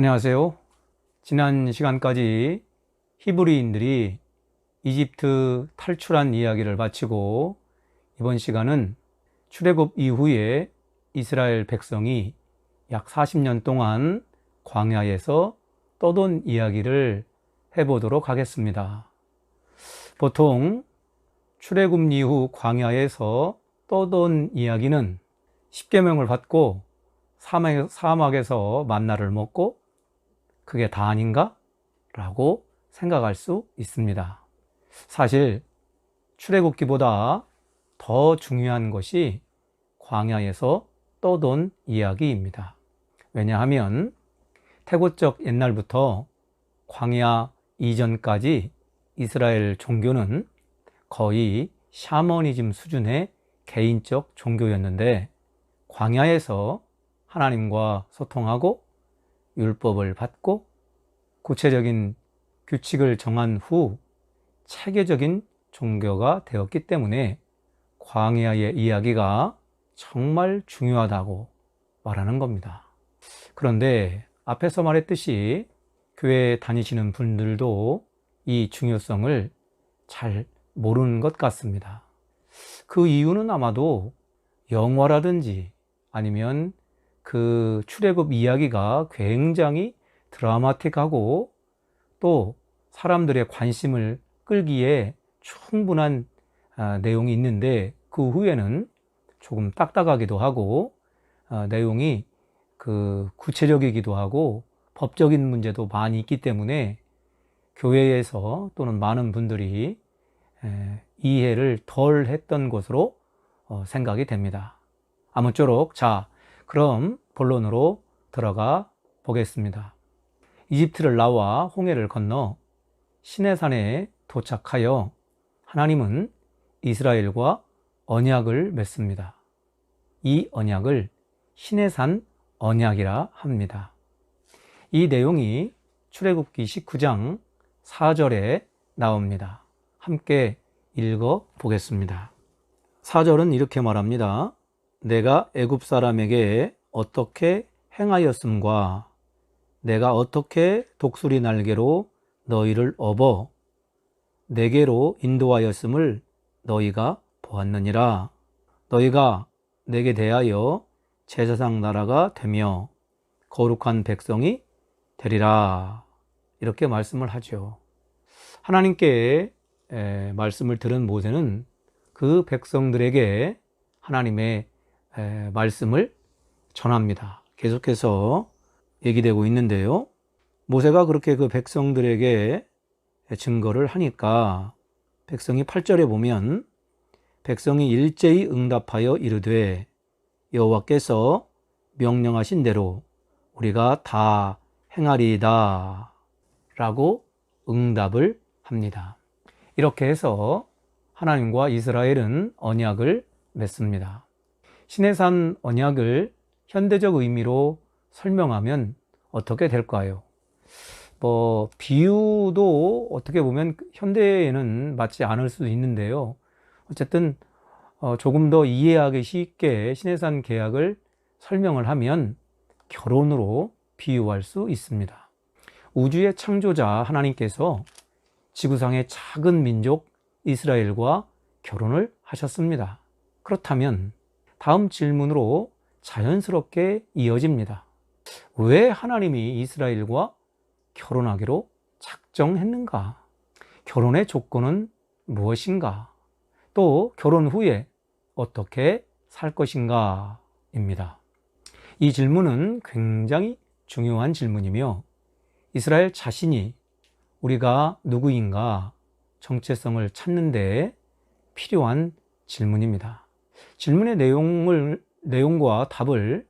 안녕하세요. 지난 시간까지 히브리인들이 이집트 탈출한 이야기를 마치고 이번 시간은 출애굽 이후에 이스라엘 백성이 약 40년 동안 광야에서 떠돈 이야기를 해보도록 하겠습니다. 보통 출애굽 이후 광야에서 떠돈 이야기는 십계명을 받고 사막에서 만나를 먹고 그게 다 아닌가? 라고 생각할 수 있습니다. 사실 출애굽기보다 더 중요한 것이 광야에서 떠돈 이야기입니다. 왜냐하면 태고적 옛날부터 광야 이전까지 이스라엘 종교는 거의 샤머니즘 수준의 개인적 종교였는데, 광야에서 하나님과 소통하고 율법을 받고 구체적인 규칙을 정한 후 체계적인 종교가 되었기 때문에 광야의 이야기가 정말 중요하다고 말하는 겁니다. 그런데 앞에서 말했듯이 교회에 다니시는 분들도 이 중요성을 잘 모르는 것 같습니다. 그 이유는 아마도 영화라든지 아니면 그 출애굽 이야기가 굉장히 드라마틱하고 또 사람들의 관심을 끌기에 충분한 내용이 있는데, 그 후에는 조금 딱딱하기도 하고 내용이 구체적이기도 하고 법적인 문제도 많이 있기 때문에 교회에서 또는 많은 분들이 이해를 덜 했던 것으로 생각이 됩니다. 아무쪼록 그럼 본론으로 들어가 보겠습니다. 이집트를 나와 홍해를 건너 시내산에 도착하여 하나님은 이스라엘과 언약을 맺습니다. 이 언약을 시내산 언약이라 합니다. 이 내용이 출애굽기 19장 4절에 나옵니다. 함께 읽어 보겠습니다. 4절은 이렇게 말합니다. 내가 애굽 사람에게 어떻게 행하였음과 내가 어떻게 독수리 날개로 너희를 업어 내게로 인도하였음을 너희가 보았느니라. 너희가 내게 대하여 제사장 나라가 되며 거룩한 백성이 되리라. 이렇게 말씀을 하죠. 하나님께 말씀을 들은 모세는 그 백성들에게 하나님의 말씀을 전합니다. 계속해서 얘기되고 있는데요. 모세가 그렇게 그 백성들에게 증거를 하니까 백성이 8절에 보면 백성이 일제히 응답하여 이르되 여호와께서 명령하신 대로 우리가 다 행하리이다 라고 응답을 합니다. 이렇게 해서 하나님과 이스라엘은 언약을 맺습니다. 시내산 언약을 현대적 의미로 설명하면 어떻게 될까요? 비유도 어떻게 보면 현대에는 맞지 않을 수도 있는데요. 어쨌든 조금 더 이해하기 쉽게 시내산 계약을 설명을 하면 결혼으로 비유할 수 있습니다. 우주의 창조자 하나님께서 지구상의 작은 민족 이스라엘과 결혼을 하셨습니다. 그렇다면 다음 질문으로 자연스럽게 이어집니다. 왜 하나님이 이스라엘과 결혼하기로 작정했는가? 결혼의 조건은 무엇인가? 또 결혼 후에 어떻게 살 것인가? 입니다. 이 질문은 굉장히 중요한 질문이며 이스라엘 자신이 우리가 누구인가 정체성을 찾는 데 필요한 질문입니다. 질문의 내용과 답을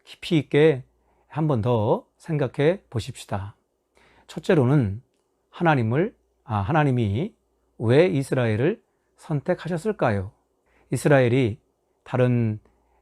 깊이 있게 한 번 더 생각해 보십시다. 첫째로는 하나님이 왜 이스라엘을 선택하셨을까요? 이스라엘이 다른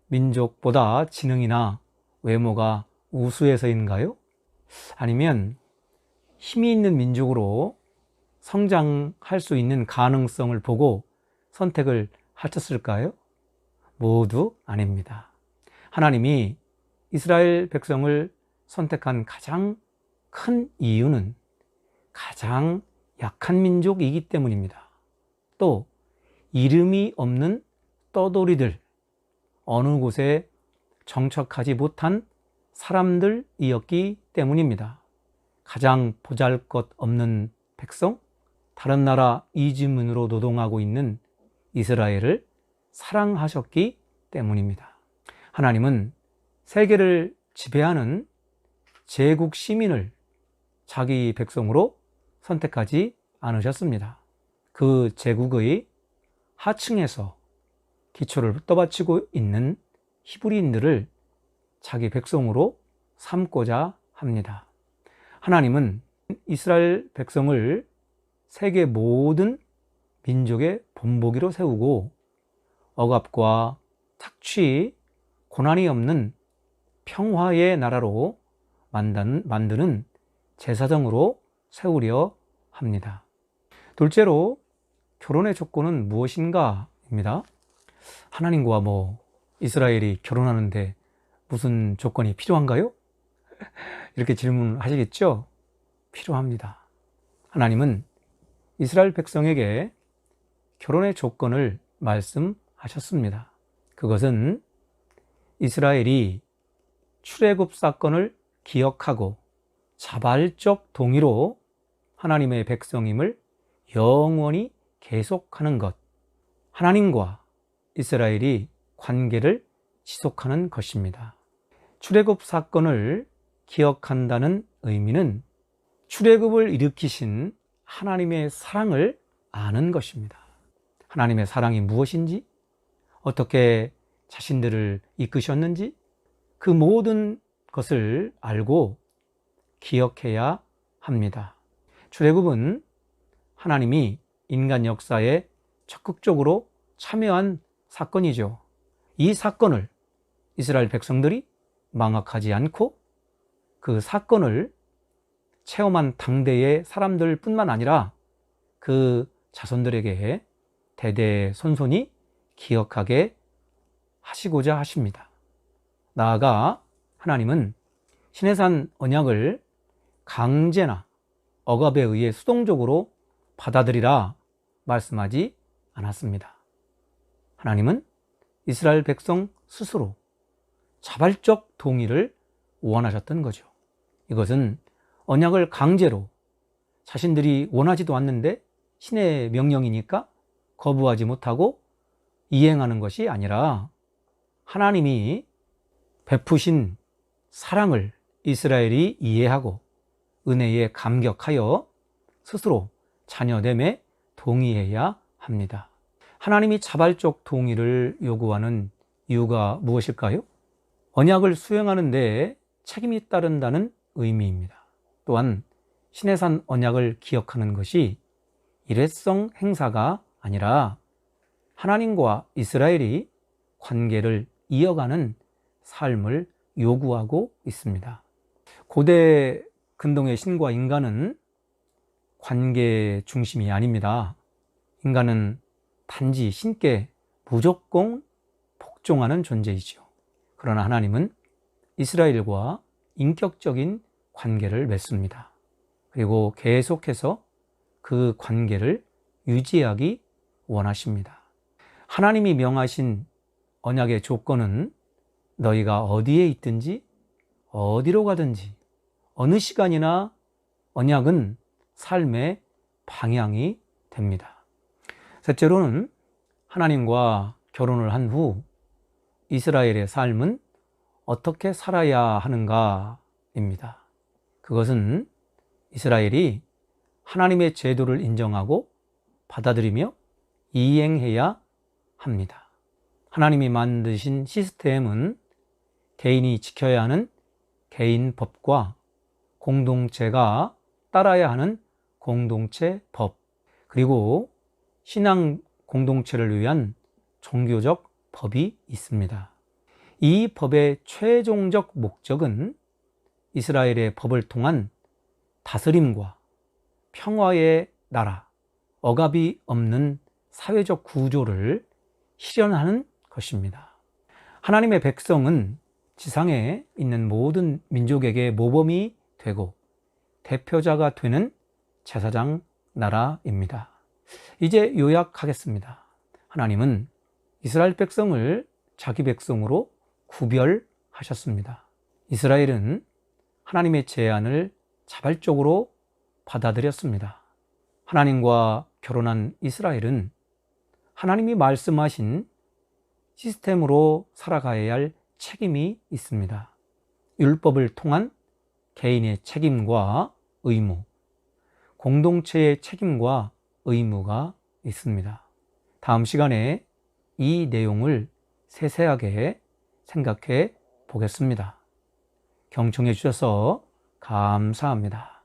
민족보다 지능이나 외모가 우수해서인가요? 아니면 힘이 있는 민족으로 성장할 수 있는 가능성을 보고 선택을 하셨을까요? 모두 아닙니다. 하나님이 이스라엘 백성을 선택한 가장 큰 이유는 가장 약한 민족이기 때문입니다. 또 이름이 없는 떠돌이들, 어느 곳에 정착하지 못한 사람들이었기 때문입니다. 가장 보잘것없는 백성, 다른 나라 이주민으로 노동하고 있는 이스라엘을 사랑하셨기 때문입니다. 하나님은 세계를 지배하는 제국 시민을 자기 백성으로 선택하지 않으셨습니다. 그 제국의 하층에서 기초를 떠받치고 있는 히브리인들을 자기 백성으로 삼고자 합니다. 하나님은 이스라엘 백성을 세계 모든 민족의 본보기로 세우고 억압과 착취, 고난이 없는 평화의 나라로 만드는 제사장으로 세우려 합니다. 둘째로 결혼의 조건은 무엇인가입니다. 하나님과 이스라엘이 결혼하는데 무슨 조건이 필요한가요? 이렇게 질문하시겠죠? 필요합니다. 하나님은 이스라엘 백성에게 결혼의 조건을 말씀하셨습니다. 그것은 이스라엘이 출애굽 사건을 기억하고 자발적 동의로 하나님의 백성임을 영원히 계속하는 것, 하나님과 이스라엘이 관계를 지속하는 것입니다. 출애굽 사건을 기억한다는 의미는 출애굽을 일으키신 하나님의 사랑을 아는 것입니다. 하나님의 사랑이 무엇인지, 어떻게 자신들을 이끄셨는지 그 모든 것을 알고 기억해야 합니다. 출애굽은 하나님이 인간 역사에 적극적으로 참여한 사건이죠. 이 사건을 이스라엘 백성들이 망각하지 않고 그 사건을 체험한 당대의 사람들 뿐만 아니라 그 자손들에게 대대손손이 기억하게 하시고자 하십니다. 나아가 하나님은 시내산 언약을 강제나 억압에 의해 수동적으로 받아들이라 말씀하지 않았습니다. 하나님은 이스라엘 백성 스스로 자발적 동의를 원하셨던 거죠. 이것은 언약을 강제로 자신들이 원하지도 않는데 신의 명령이니까 거부하지 못하고 이행하는 것이 아니라 하나님이 베푸신 사랑을 이스라엘이 이해하고 은혜에 감격하여 스스로 자녀됨에 동의해야 합니다. 하나님이 자발적 동의를 요구하는 이유가 무엇일까요? 언약을 수행하는 데 책임이 따른다는 의미입니다. 또한 시내산 언약을 기억하는 것이 일회성 행사가 아니라 하나님과 이스라엘이 관계를 이어가는 삶을 요구하고 있습니다. 고대 근동의 신과 인간은 관계 중심이 아닙니다. 인간은 단지 신께 무조건 복종하는 존재이죠. 그러나 하나님은 이스라엘과 인격적인 관계를 맺습니다. 그리고 계속해서 그 관계를 유지하기 원하십니다. 하나님이 명하신 언약의 조건은 너희가 어디에 있든지 어디로 가든지 어느 시간이나 언약은 삶의 방향이 됩니다. 셋째로는 하나님과 결혼을 한 후 이스라엘의 삶은 어떻게 살아야 하는가입니다. 그것은 이스라엘이 하나님의 제도를 인정하고 받아들이며 이행해야 합니다. 하나님이 만드신 시스템은 개인이 지켜야 하는 개인 법과 공동체가 따라야 하는 공동체 법, 그리고 신앙 공동체를 위한 종교적 법이 있습니다. 이 법의 최종적 목적은 이스라엘의 법을 통한 다스림과 평화의 나라, 억압이 없는 사회적 구조를 실현하는 것입니다. 하나님의 백성은 지상에 있는 모든 민족에게 모범이 되고 대표자가 되는 제사장 나라입니다. 이제 요약하겠습니다. 하나님은 이스라엘 백성을 자기 백성으로 구별하셨습니다. 이스라엘은 하나님의 제안을 자발적으로 받아들였습니다. 하나님과 결혼한 이스라엘은 하나님이 말씀하신 시스템으로 살아가야 할 책임이 있습니다. 율법을 통한 개인의 책임과 의무, 공동체의 책임과 의무가 있습니다. 다음 시간에 이 내용을 세세하게 생각해 보겠습니다. 경청해 주셔서 감사합니다.